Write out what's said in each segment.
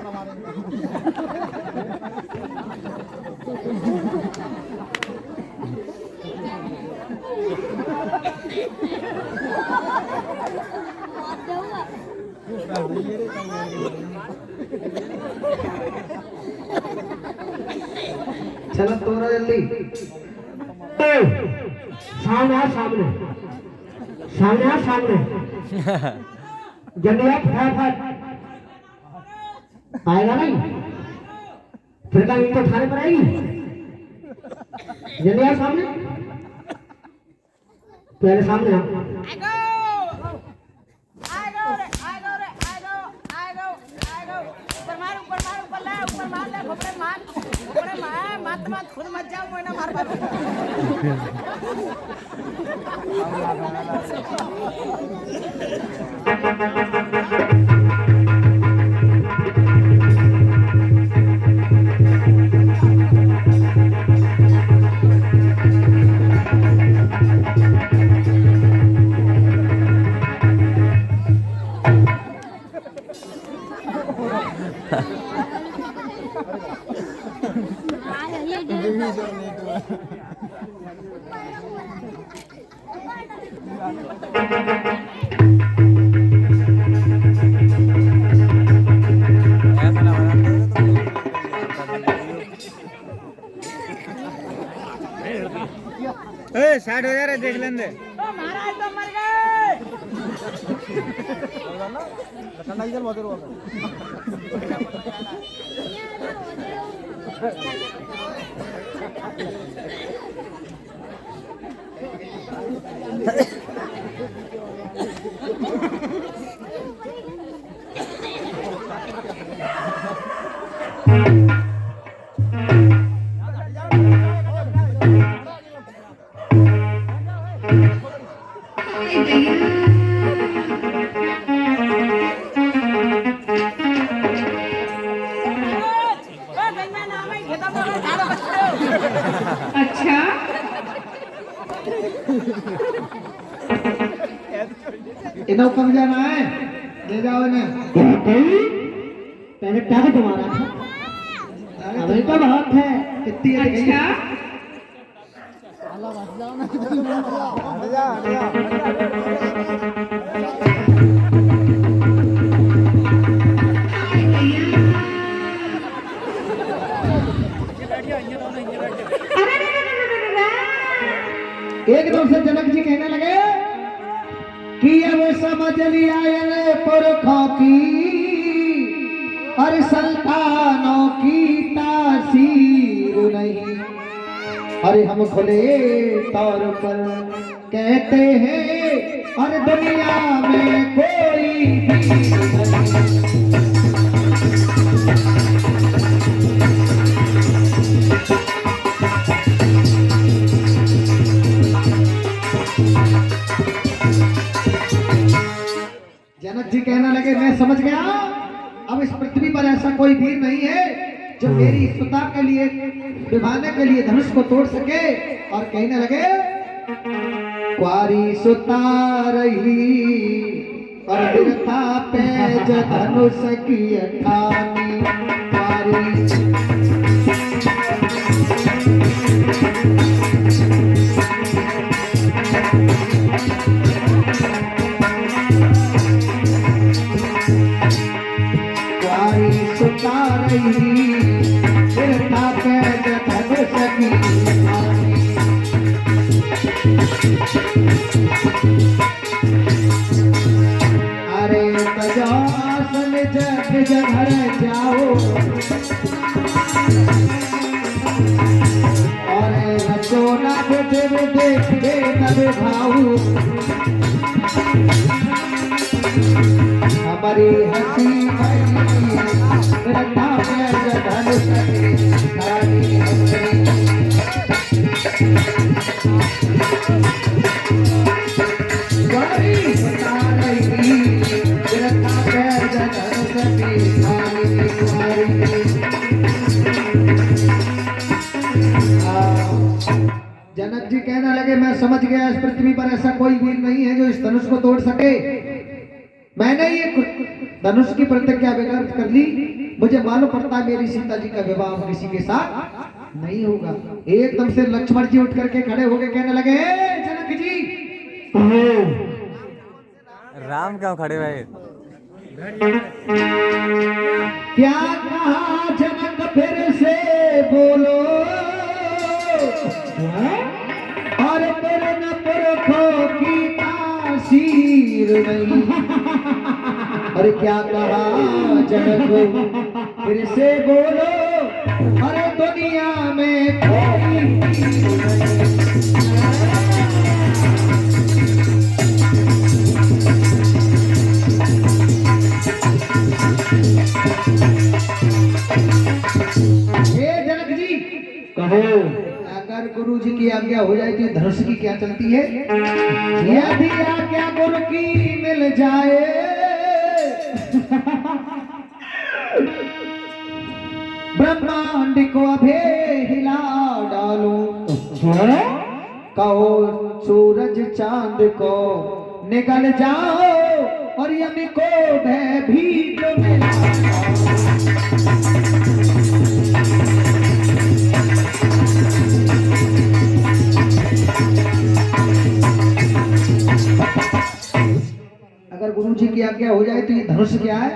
चलो तोरा जल्दी सामने सामने सामने सामने जल्दी फटाफट आएगा नहीं फिर कहीं तो थाने पर आएगी जल्दी आ सामने पहले सामने मत खुद मत जाओ कोई ना मार बाबू स्टार्ट हो जा रहा है देख लेंगे महाराज तो मर गए अच्छा इधर कब जाना है ले जाओ इन्हें पहले क्या तुम्हारा अभी तो बहुत है कितनी अच्छा एकदम से जनक जी कहने लगे कि अब समझ लिया ये पुरखों की और संतानों की तासीर नहीं। अरे हम खुले तौर पर कहते हैं और दुनिया में कोई भी जनक जी कहने लगे मैं समझ गया अब इस पृथ्वी पर ऐसा कोई वीर नहीं है जो मेरी सुता के लिए निभाने के लिए धनुष को तोड़ सके। और कहने लगे क्वारी सुता रही और वीरता पे जो धनुष की ठानी क्वारी सुता रही वीरता पे जो धनुष की ठानी। अरे तजासन जग घर जाओ और रचोना बेटे बेटे नब भाऊ हमारी हंसी वीरता पे जो धनुष की ठानी जनक जी कहने लगे मैं समझ गया इस पृथ्वी पर ऐसा कोई वीर नहीं है जो इस धनुष को तोड़ सके। मैंने ये धनुष की प्रतिज्ञा व्यक्त कर ली। मुझे मालूम पड़ता है मेरी सीता जी का विवाह किसी के साथ नहीं होगा। एकदम से लक्ष्मण जी उठ करके खड़े होके कहने लगे, जनक जी राम क्यों खड़े भाई? क्या कहा जनक फिर से बोलो, और मेरे न पुरखों की तासीर नहीं। अरे क्या कहा जनक फिर से बोलो, अरे दुनिया में कोई जनक जी कहो, अगर गुरु जी की आज्ञा हो जाए तो धनुष की क्या चलती है? यदि आज्ञा गुरु की मिल जाए ब्रह्मांड को अभे हिला डालूं, कहो सूरज चांद को निकल जाओ, और यमी को भयभीत मिला। अगर गुरु जी की आज्ञा हो जाए तो ये धनुष क्या है,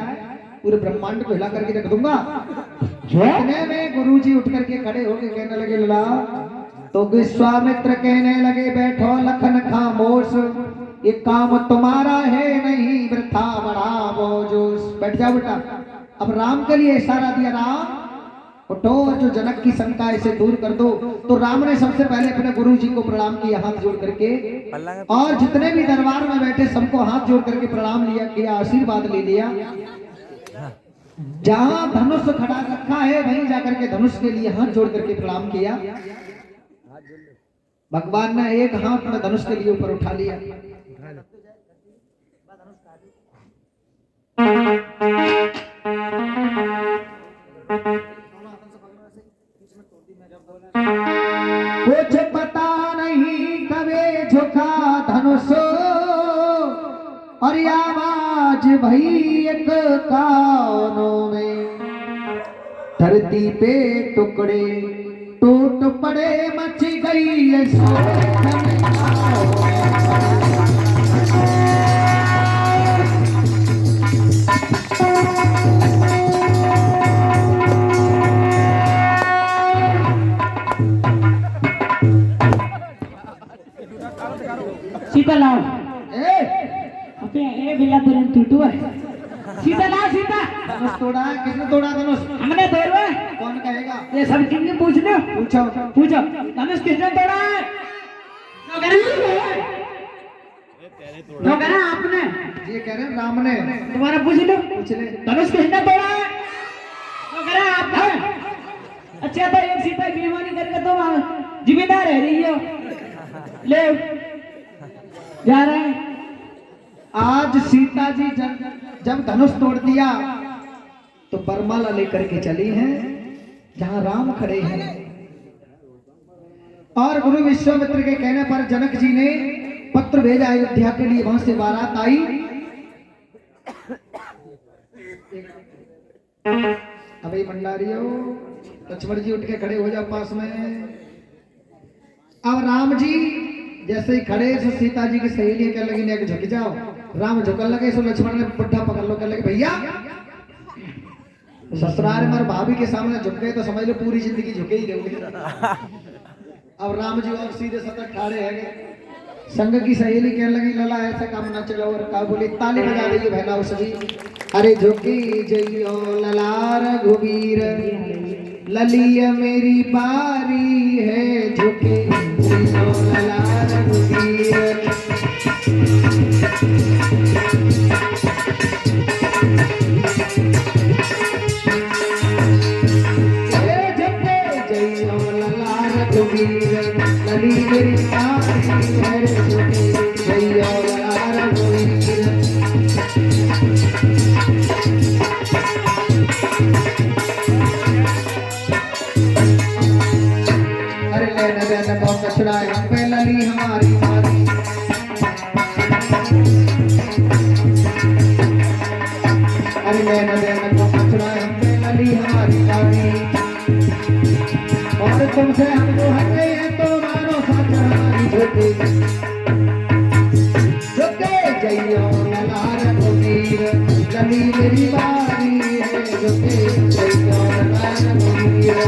पूरे ब्रह्मांड को हिला करके रख दूंगा। इतने में गुरु जी उठ करके खड़े होके कहने लगे, लला तो विश्वामित्र कहने लगे, बैठो लखन खामोश, ये काम तुम्हारा है नहीं, वृथा बढ़ावो जोश। बैठ जाओ बेटा। अब राम के लिए इशारा दिया, राम उठो, जो जनक की शंका है इसे दूर कर दो। तो राम ने सबसे पहले अपने गुरु जी को प्रणाम किया हाथ जोड़ करके, और जितने भी दरबार में बैठे सबको हाथ जोड़ करके प्रणाम लिया किया, आशीर्वाद ले लिया। जहां धनुष खड़ा रखा है वहीं जाकर के धनुष के लिए हाथ जोड़ करके प्रणाम किया। भगवान ने एक हाथ में धनुष के लिए ऊपर उठा लिया। कुछ पता नहीं कबे झुका धनुष, और आवाज भई एक कानों में, धरती पे टुकड़े टूट पड़े, मच गई है सीता लाओ। अबे ए बिल्ला तुरंत टूटू है। सीता लाओ सीता। धनुष तोड़ा है, किसने तोड़ा धनुष? हमने तोड़ा है। कौन कहेगा? ये सब किसने पूछ लो? पूछो पूछो धनुष किसने तोड़ा है? जो कह रहा आपने, ये कह रहे हैं राम ने। तुम्हारा पूछ लो, पूछ ले। धनुष किसने तोड़ा है? जो कह रहा आप है। अच्छा तो एक सीता बेईमानी करके तुम जिम्मेदार है रही हो, ले जा रहे हैं। आज सीता जी जब धनुष तोड़ दिया तो बरमाला लेकर के चली हैं जहां राम खड़े हैं। और गुरु विश्वामित्र के कहने पर जनक जी ने पत्र भेजा अयोध्या के लिए, वहां से बारात आई। अभी भंडारियों, लक्ष्मण जी उठ के खड़े हो जाओ पास में। अब राम जी जैसे ही खड़े तो सीता जी की सहेली कहने लगी, नेक झुक जाओ। राम झुकने लगे, सो लक्ष्मण ने पुट्ठा पकड़ लो, कहने लगे भैया ससुराल में भाभी के सामने झुक गए तो समझ लो पूरी जिंदगी झुके ही रहोगे। अब राम जी और सीधे सतत खड़े हैं। संग की सहेली कहने लगी, लला ऐसा काम ना चलो, और का बोली ताली बजा देगी बहना उस भी। अरे झुकी जइयो लला रघुवीर, ललिया मेरी बारी है, झुके जइयो लला रघुवीर। झुके जइयो लला रघुवीर, लली मेरी बारी है, झुके जइयो लला रघुवीर। अरे लेना देना बहुत कचरा है, हम पे लली हमारी मारी। से हमको हटे हैं तो मानो सच हमारी झुके झुके जइयो नलार मुनीर लली मेरी बारी है झुके जइयो नलार मुनीर।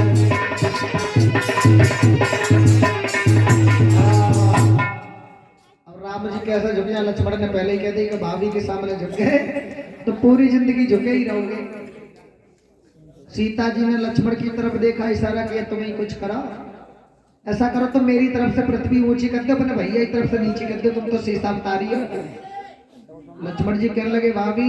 अब राम जी कैसा झुके, लक्ष्मण ने पहले ही कह दी कि भाभी के सामने झुक गए तो पूरी जिंदगी झुके ही रहोगे। सीता जी ने लक्ष्मण की तरफ देखा, इशारा किया तुम्हें कुछ करा, ऐसा करो तो मेरी तरफ से पृथ्वी ऊंची कर दो, अपने भैया की तरफ से नीची कर दो, तुम तो सीता बता रही हो। लक्ष्मण जी कहने लगे भाभी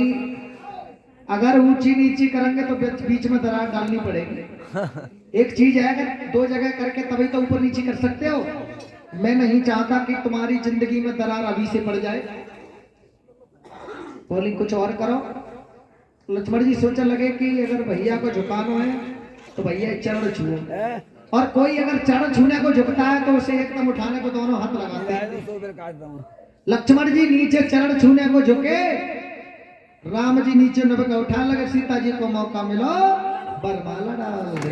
अगर ऊंची नीची करेंगे तो बीच में दरार डालनी पड़ेगी। एक चीज है अगर दो जगह करके तभी तो ऊपर नीचे कर सकते हो। मैं नहीं चाहता कि तुम्हारी जिंदगी में दरार अभी से पड़ जाए, बोली कुछ और करो। लक्ष्मण जी सोचने लगे कि अगर भैया को झुकाना है तो भैया चरण छुओ, और कोई अगर चरण छूने को झुकता है तो उसे एकदम उठाने को दोनों हाथ लगाते हैं। लक्ष्मण जी नीचे चरण छूने को झुके, राम जी नीचे नभ का उठा लगे, सीता जी को मौका मिलो बरमाला डाल दे।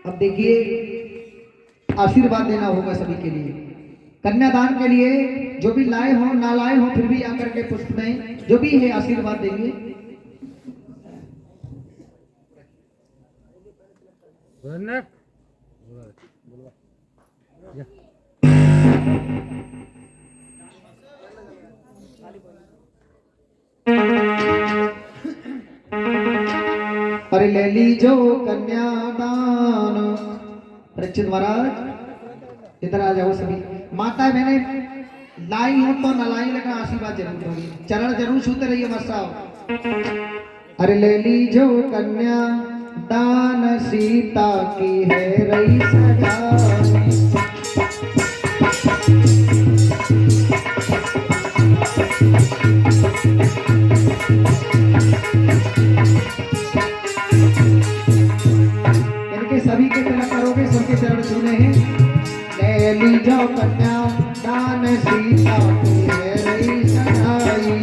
अब देखिए आशीर्वाद देना होगा सभी के लिए, कन्यादान के लिए जो भी लाए हो ना लाए हो फिर भी आकर के पुष्प में जो भी है आशीर्वाद देंगे। अरे ले लीजो कन्यादान। परीक्षित महाराज इधर आ जाओ सभी। माता मैंने लाई हो तो न लाई लेकिन आशीर्वाद जरूर होगी, चरण जरूर छूते रहिए वर्षाओ। अरे ले लीजो कन्या दान सीता की है रही सगाई। सभी के तरह करोगे, सबके चरण छूने हैं। ले लीजो कन्या दान सीता की है रही सगाई।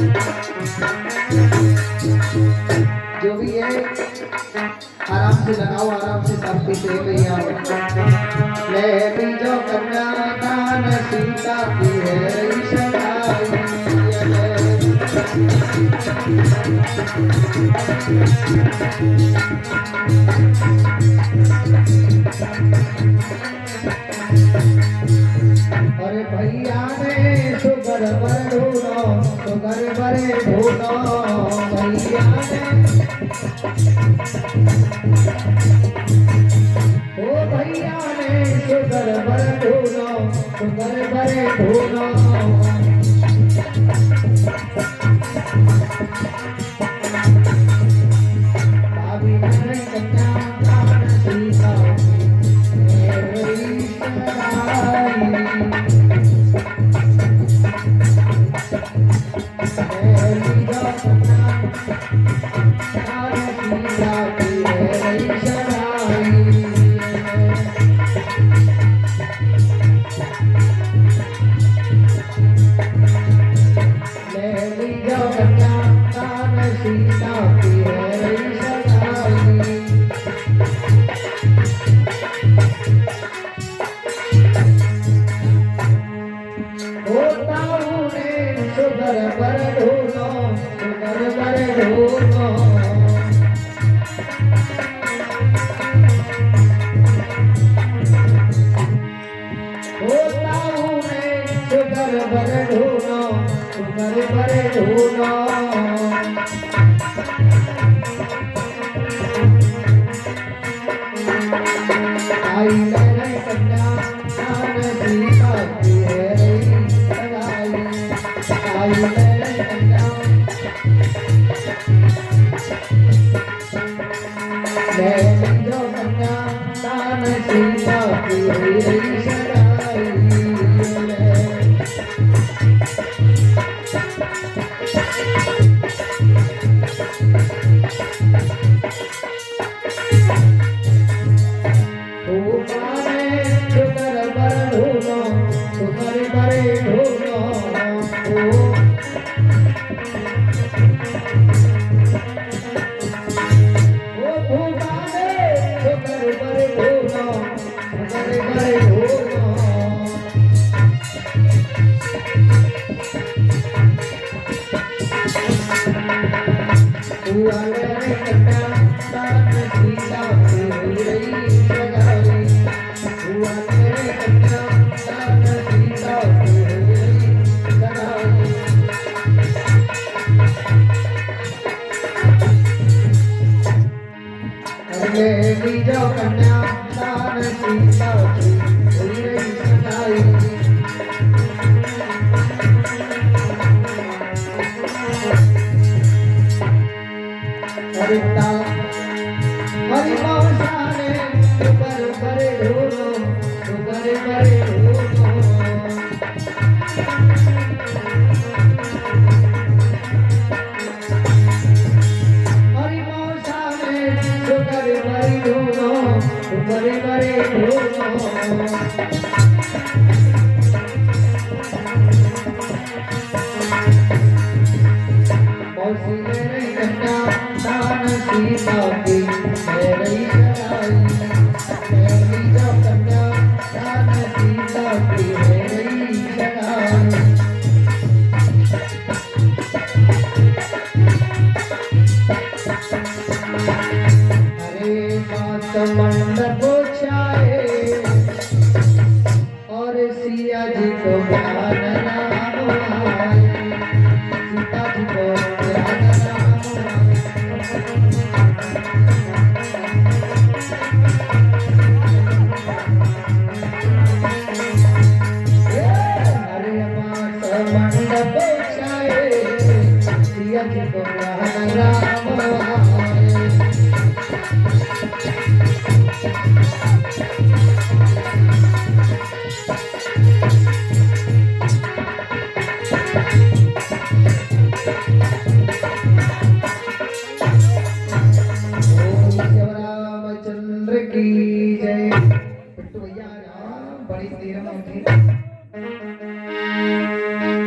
Thank you. से लगाओ, आराम से शांति से भैया। ले बीजो कन्यादान सीता की है ईशनाई। अरे भैया ने सुगर बर ढूंढो, सुगर बरे ढूंढो भैया ने। ओ भैया ने सुगर बर ढूंढो, सुगर बरे ढूंढो। भाभी ने कन्या दान सीता मेरी सगाई।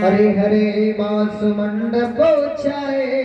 हरे हरे बास मंडप छाए